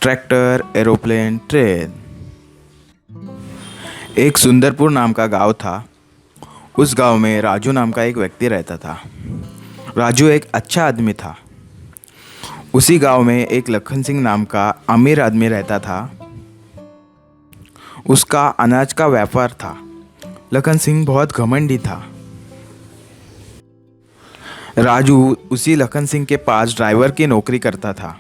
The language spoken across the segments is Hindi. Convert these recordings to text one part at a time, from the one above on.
Tractor, aeroplane, train. एक सुंदरपुर नाम का गांव था। उस गांव में राजू नाम का एक व्यक्ति रहता था। राजू एक अच्छा आदमी था। उसी गांव में एक लखन सिंह नाम का अमीर आदमी रहता था। उसका अनाज का व्यापार था। लखन सिंह बहुत घमंडी था। राजू उसी लखन सिंह के पास ड्राइवर की नौकरी करता था।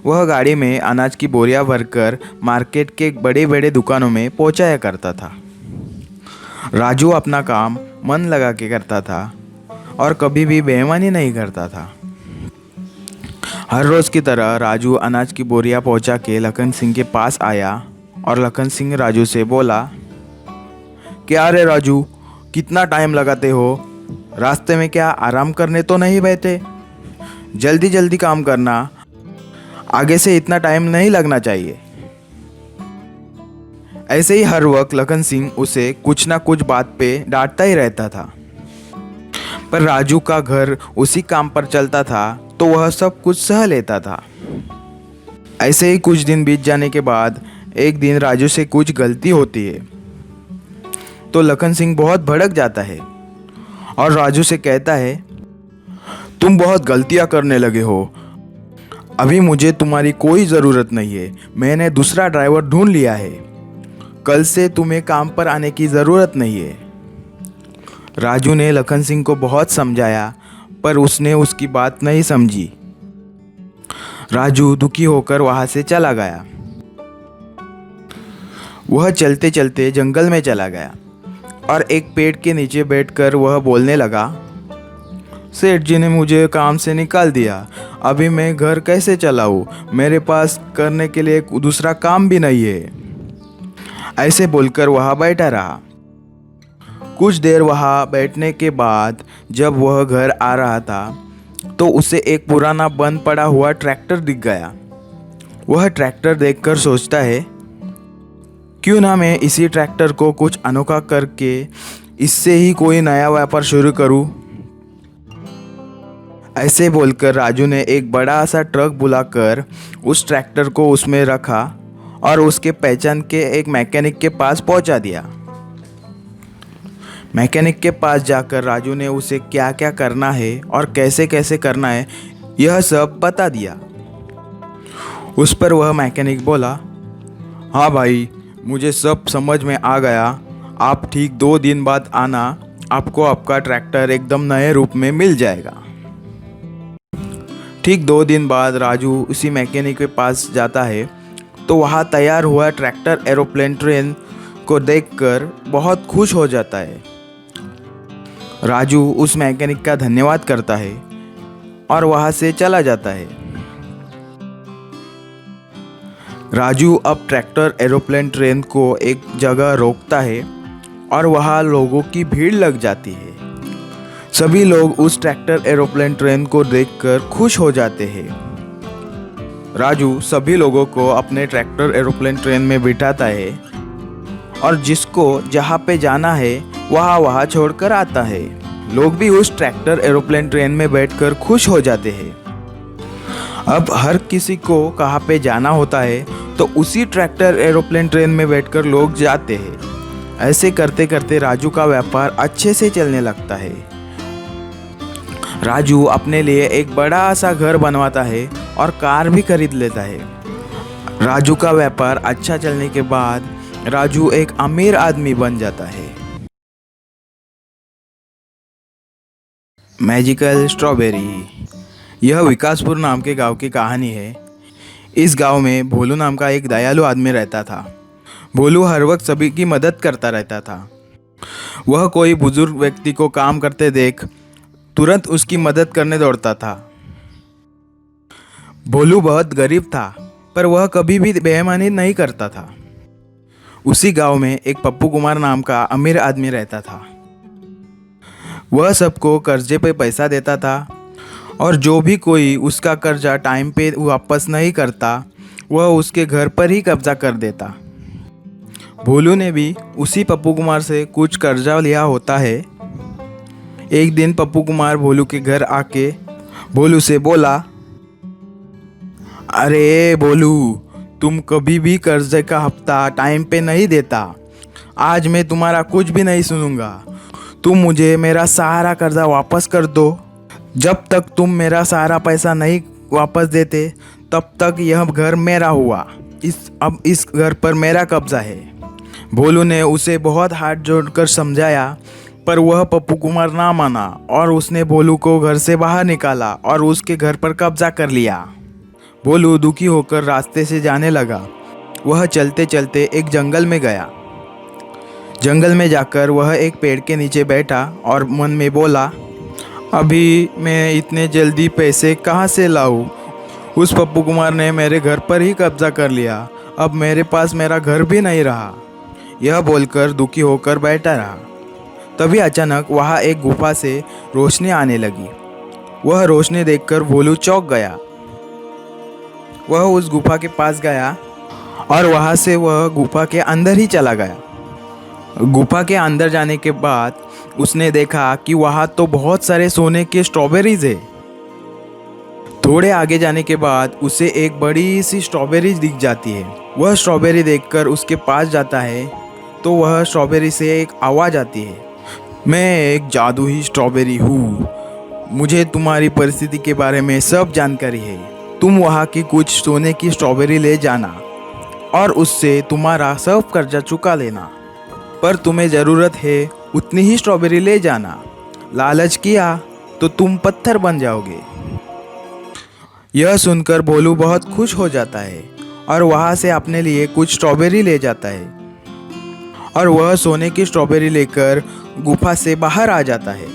वह गाड़ी में अनाज की बोरियां भरकर मार्केट के बड़े बड़े दुकानों में पहुंचाया करता था। राजू अपना काम मन लगा के करता था और कभी भी बेईमानी नहीं करता था। हर रोज़ की तरह राजू अनाज की बोरियां पहुंचा के लखन सिंह के पास आया और लखन सिंह राजू से बोला, क्या रे राजू, कितना टाइम लगाते हो? रास्ते में क्या आराम करने तो नहीं बैठे? जल्दी जल्दी काम करना, आगे से इतना टाइम नहीं लगना चाहिए। ऐसे ही हर वक्त लखन सिंह उसे कुछ ना कुछ बात पे डांटता ही रहता था। पर राजू का घर उसी काम पर चलता था तो वह सब कुछ सह लेता था। ऐसे ही कुछ दिन बीत जाने के बाद एक दिन राजू से कुछ गलती होती है तो लखन सिंह बहुत भड़क जाता है और राजू से कहता है, तुम बहुत गलतियां करने लगे हो। अभी मुझे तुम्हारी कोई ज़रूरत नहीं है। मैंने दूसरा ड्राइवर ढूंढ लिया है। कल से तुम्हें काम पर आने की ज़रूरत नहीं है। राजू ने लखन सिंह को बहुत समझाया पर उसने उसकी बात नहीं समझी। राजू दुखी होकर वहाँ से चला गया। वह चलते चलते जंगल में चला गया और एक पेड़ के नीचे बैठकर वह बोलने लगा, सेठ जी ने मुझे काम से निकाल दिया। अभी मैं घर कैसे चलाऊं? मेरे पास करने के लिए दूसरा काम भी नहीं है। ऐसे बोलकर वहाँ बैठा रहा। कुछ देर वहाँ बैठने के बाद जब वह घर आ रहा था तो उसे एक पुराना बंद पड़ा हुआ ट्रैक्टर दिख गया। वह ट्रैक्टर देखकर सोचता है, क्यों ना मैं इसी ट्रैक्टर को कुछ अनोखा करके इससे ही कोई नया व्यापार शुरू करूं। ऐसे बोलकर राजू ने एक बड़ा सा ट्रक बुलाकर उस ट्रैक्टर को उसमें रखा और उसके पहचान के एक मैकेनिक के पास पहुंचा दिया। मैकेनिक के पास जाकर राजू ने उसे क्या क्या करना है और कैसे कैसे करना है यह सब बता दिया। उस पर वह मैकेनिक बोला, हाँ भाई, मुझे सब समझ में आ गया। आप ठीक 2 दिन बाद आना, आपको आपका ट्रैक्टर एकदम नए रूप में मिल जाएगा। ठीक 2 दिन बाद राजू उसी मैकेनिक के पास जाता है तो वहाँ तैयार हुआ ट्रैक्टर, एरोप्लेन, ट्रेन को देखकर बहुत खुश हो जाता है। राजू उस मैकेनिक का धन्यवाद करता है और वहाँ से चला जाता है। राजू अब ट्रैक्टर, एरोप्लेन, ट्रेन को एक जगह रोकता है और वहाँ लोगों की भीड़ लग जाती है। सभी लोग उस ट्रैक्टर, एरोप्लेन, ट्रेन को देखकर खुश हो जाते हैं। राजू सभी लोगों को अपने ट्रैक्टर, एरोप्लेन, ट्रेन में बिठाता है और जिसको जहाँ पे जाना है वहाँ छोड़कर आता है। लोग भी उस ट्रैक्टर, एरोप्लेन, ट्रेन में बैठकर खुश हो जाते हैं। अब हर किसी को कहाँ पे जाना होता है तो उसी ट्रैक्टर, एरोप्लेन, ट्रेन में बैठकर लोग जाते हैं। ऐसे करते करते राजू का व्यापार अच्छे से चलने लगता है। राजू अपने लिए एक बड़ा सा घर बनवाता है और कार भी खरीद लेता है। राजू का व्यापार अच्छा चलने के बाद राजू एक अमीर आदमी बन जाता है। Magical strawberry. यह विकासपुर नाम के गांव की कहानी है। इस गांव में भोलू नाम का एक दयालु आदमी रहता था। भोलू हर वक्त सभी की मदद करता रहता था। वह कोई बुजुर्ग व्यक्ति को काम करते देख तुरंत उसकी मदद करने दौड़ता था। भोलू बहुत गरीब था पर वह कभी भी बेईमानी नहीं करता था। उसी गांव में एक पप्पू कुमार नाम का अमीर आदमी रहता था। वह सबको कर्जे पे पैसा देता था और जो भी कोई उसका कर्जा टाइम पे वापस नहीं करता वह उसके घर पर ही कब्जा कर देता। भोलू ने भी उसी पप्पू कुमार से कुछ कर्जा लिया होता है। एक दिन पप्पू कुमार भोलू के घर आके भोलू से बोला, अरे बोलू, तुम कभी भी कर्ज का हफ्ता टाइम पे नहीं देता। आज मैं तुम्हारा कुछ भी नहीं सुनूंगा। तुम मुझे मेरा सारा कर्जा वापस कर दो। जब तक तुम मेरा सारा पैसा नहीं वापस देते तब तक यह घर मेरा हुआ। अब इस घर पर मेरा कब्जा है। भोलू ने उसे बहुत हाथ जोड़कर समझाया, पर वह पप्पू कुमार ना माना और उसने भोलू को घर से बाहर निकाला और उसके घर पर कब्जा कर लिया। भोलू दुखी होकर रास्ते से जाने लगा। वह चलते चलते एक जंगल में गया। जंगल में जाकर वह एक पेड़ के नीचे बैठा और मन में बोला, अभी मैं इतने जल्दी पैसे कहाँ से लाऊं? उस पप्पू कुमार ने मेरे घर पर ही कब्जा कर लिया। अब मेरे पास मेरा घर भी नहीं रहा। यह बोलकर दुखी होकर बैठा रहा। तभी अचानक वहाँ एक गुफा से रोशनी आने लगी। वह रोशनी देखकर भोलू चौंक गया। वह उस गुफा के पास गया और वहाँ से वह गुफा के अंदर ही चला गया। गुफा के अंदर जाने के बाद उसने देखा कि वहाँ तो बहुत सारे सोने के स्ट्रॉबेरीज है। थोड़े आगे जाने के बाद उसे एक बड़ी सी स्ट्रॉबेरी दिख जाती है। वह स्ट्रॉबेरी देखकर उसके पास जाता है तो वह स्ट्रॉबेरी से एक आवाज़ आती है, मैं एक जादुई स्ट्रॉबेरी हूँ। मुझे तुम्हारी परिस्थिति के बारे में सब जानकारी है। तुम वहाँ की कुछ सोने की स्ट्रॉबेरी ले जाना और उससे तुम्हारा सब कर्जा चुका लेना। पर तुम्हें ज़रूरत है उतनी ही स्ट्रॉबेरी ले जाना। लालच किया तो तुम पत्थर बन जाओगे। यह सुनकर भोलू बहुत खुश हो जाता है और वहाँ से अपने लिए कुछ स्ट्रॉबेरी ले जाता है और वह सोने की स्ट्रॉबेरी लेकर गुफा से बाहर आ जाता है।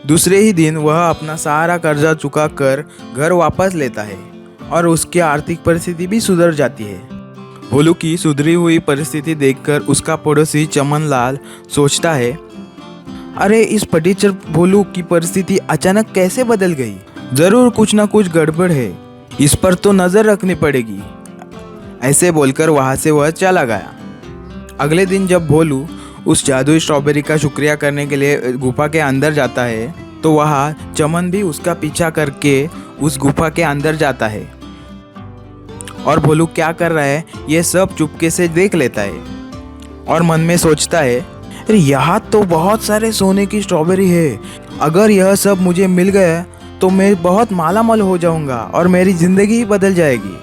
दूसरे ही दिन वह अपना सारा कर्जा चुका कर घर वापस लेता है और उसकी आर्थिक परिस्थिति भी सुधर जाती है। भोलू की सुधरी हुई परिस्थिति देखकर उसका पड़ोसी चमनलाल सोचता है, अरे इस फटीचर भोलू की परिस्थिति अचानक कैसे बदल गई? ज़रूर कुछ ना कुछ गड़बड़ है, इस पर तो नज़र रखनी पड़ेगी। ऐसे बोलकर वहाँ से वह चला गया। अगले दिन जब भोलू उस जादुई स्ट्रॉबेरी का शुक्रिया करने के लिए गुफा के अंदर जाता है तो वहाँ चमन भी उसका पीछा करके उस गुफा के अंदर जाता है और भोलू क्या कर रहा है ये सब चुपके से देख लेता है और मन में सोचता है, अरे यहाँ तो बहुत सारे सोने की स्ट्रॉबेरी है। अगर यह सब मुझे मिल गया तो मैं बहुत मालामाल हो जाऊंगा और मेरी ज़िंदगी ही बदल जाएगी।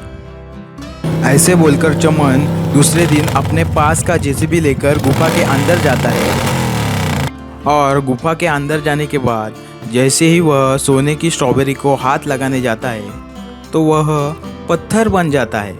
ऐसे बोलकर चमन दूसरे दिन अपने पास का जेसीबी लेकर गुफा के अंदर जाता है और गुफा के अंदर जाने के बाद जैसे ही वह सोने की स्ट्रॉबेरी को हाथ लगाने जाता है तो वह पत्थर बन जाता है।